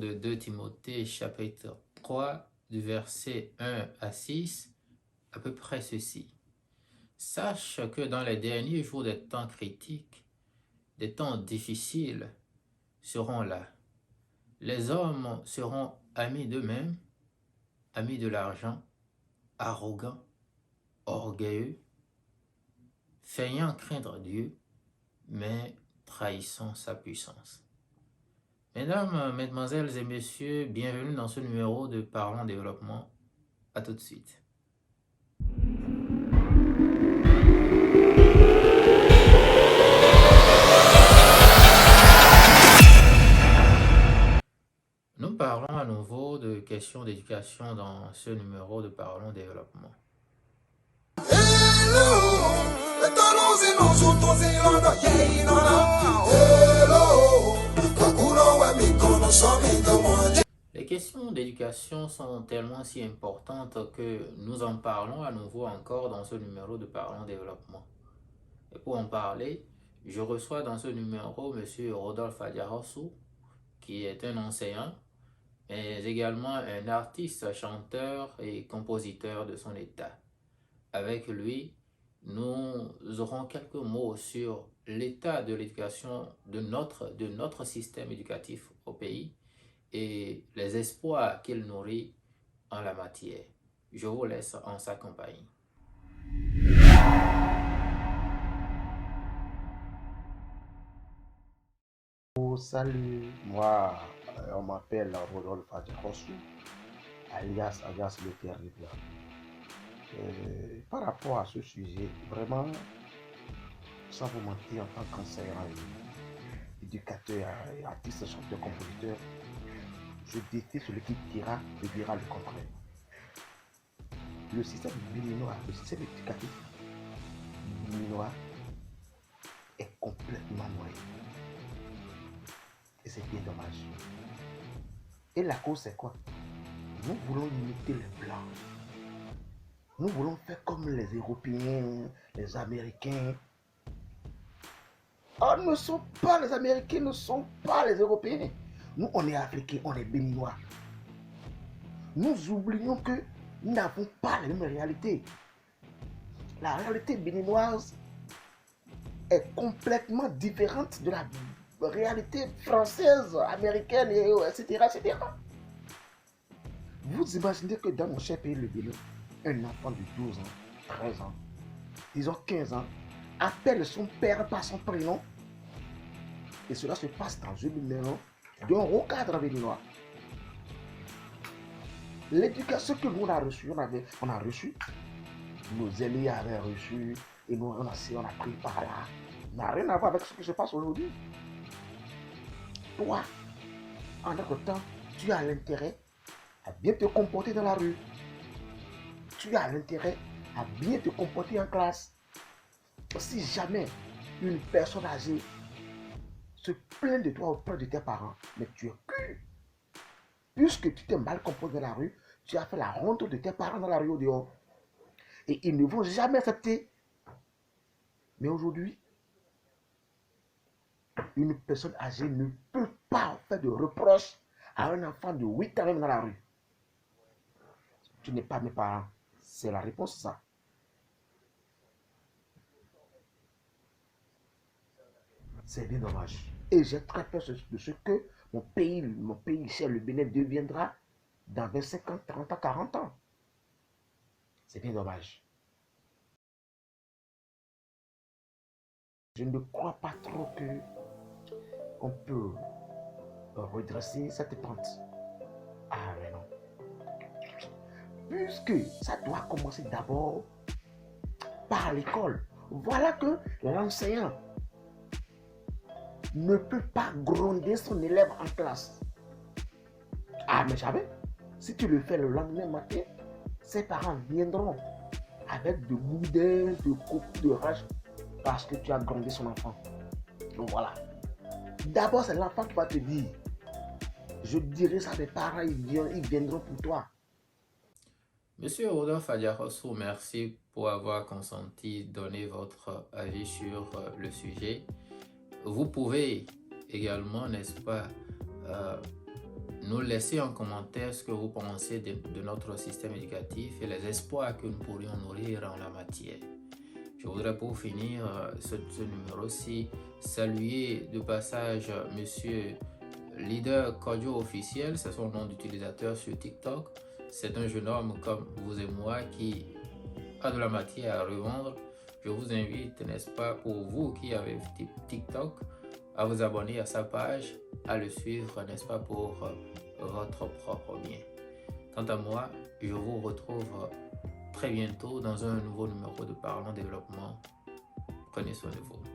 de 2 Timothée chapitre 3 du verset 1 à 6, à peu près ceci. Sache que dans les derniers jours des temps critiques, des temps difficiles seront là. Les hommes seront amis d'eux-mêmes, amis de l'argent, arrogants, orgueilleux, feignant craindre Dieu, mais trahissant sa puissance. Mesdames, mesdemoiselles et messieurs, bienvenue dans ce numéro de Parlons Développement. À tout de suite. Nous parlons à nouveau de questions d'éducation dans ce numéro de Parlons Développement. Les questions d'éducation sont tellement si importantes que nous en parlons à nouveau encore dans ce numéro de Parlons Développement. Et pour en parler, je reçois dans ce numéro M. Rodolphe Adiarosu, qui est un enseignant, mais également un artiste, chanteur et compositeur de son état. Avec lui, nous aurons quelques mots sur l'état de l'éducation de notre système éducatif au pays et les espoirs qu'il nourrit en la matière. Je vous laisse en sa compagnie. Salut, moi, on m'appelle Rodolphe Adiarosu, alias le Terrible. Par rapport à ce sujet, vraiment, sans vous mentir, en tant qu'enseignant, éducateur, artiste, chanteur, compositeur, je déteste celui qui dira le contraire. Le système béninois, le système éducatif béninois est complètement noyé. Et c'est bien dommage. Et la cause, c'est quoi? Nous voulons imiter les Blancs. Nous voulons faire comme les Européens, les Américains. Oh, ne sont pas les Américains, ne sont pas les Européens. Nous, on est Africains, on est Béninois. Nous oublions que nous n'avons pas les mêmes réalités. La réalité béninoise est complètement différente de la réalité française, américaine, etc., etc. Vous imaginez que dans mon cher pays, le Bénin, un enfant de 12 ans, 13 ans, disons 15 ans, appelle son père par son prénom. Et cela se passe dans une maison d'un haut cadre béninois. L'éducation que nous on a reçue, on a reçu, nos aînés avaient reçu, et nous on a pris par là. Ça n'a rien à voir avec ce qui se passe aujourd'hui. Toi, en notre temps, tu as l'intérêt à bien te comporter dans la rue. Tu as l'intérêt à bien te comporter en classe. Si jamais une personne âgée se plaint de toi auprès de tes parents, mais tu es cul. Puisque tu t'es mal comporté dans la rue, tu as fait la honte de tes parents dans la rue au dehors. Et ils ne vont jamais accepter. Mais aujourd'hui, une personne âgée ne peut pas faire de reproche à un enfant de 8 ans même dans la rue. Tu n'es pas mes parents. C'est la réponse, ça. C'est bien dommage. Et j'ai très peur de ce que mon pays cher, le Bénin, deviendra dans 25 ans, 30 ans, 40 ans. C'est bien dommage. Je ne crois pas trop qu'on peut redresser cette pente. Ah mais non. Puisque ça doit commencer d'abord par l'école. Voilà que l'enseignant ne peut pas gronder son élève en classe. Ah mais jamais. Si tu le fais le lendemain matin, ses parents viendront avec de boudins, de coups de rage parce que tu as grondé son enfant. Donc voilà. D'abord, c'est l'enfant qui va te dire. Je dirai ça à mes parents, ils viendront pour toi. Monsieur Rodolphe Adiarosu, merci pour avoir consenti donner votre avis sur le sujet. Vous pouvez également, n'est-ce pas, nous laisser en commentaire ce que vous pensez de notre système éducatif et les espoirs que nous pourrions nourrir en la matière. Je voudrais pour finir ce numéro-ci saluer de passage Monsieur Leader Kojo Officiel, c'est son nom d'utilisateur sur TikTok. C'est un jeune homme comme vous et moi qui a de la matière à revendre. Je vous invite, n'est-ce pas, pour vous qui avez TikTok, à vous abonner à sa page, à le suivre, n'est-ce pas, pour votre propre bien. Quant à moi, je vous retrouve très bientôt dans un nouveau numéro de Parlons Développement. Prenez soin de vous.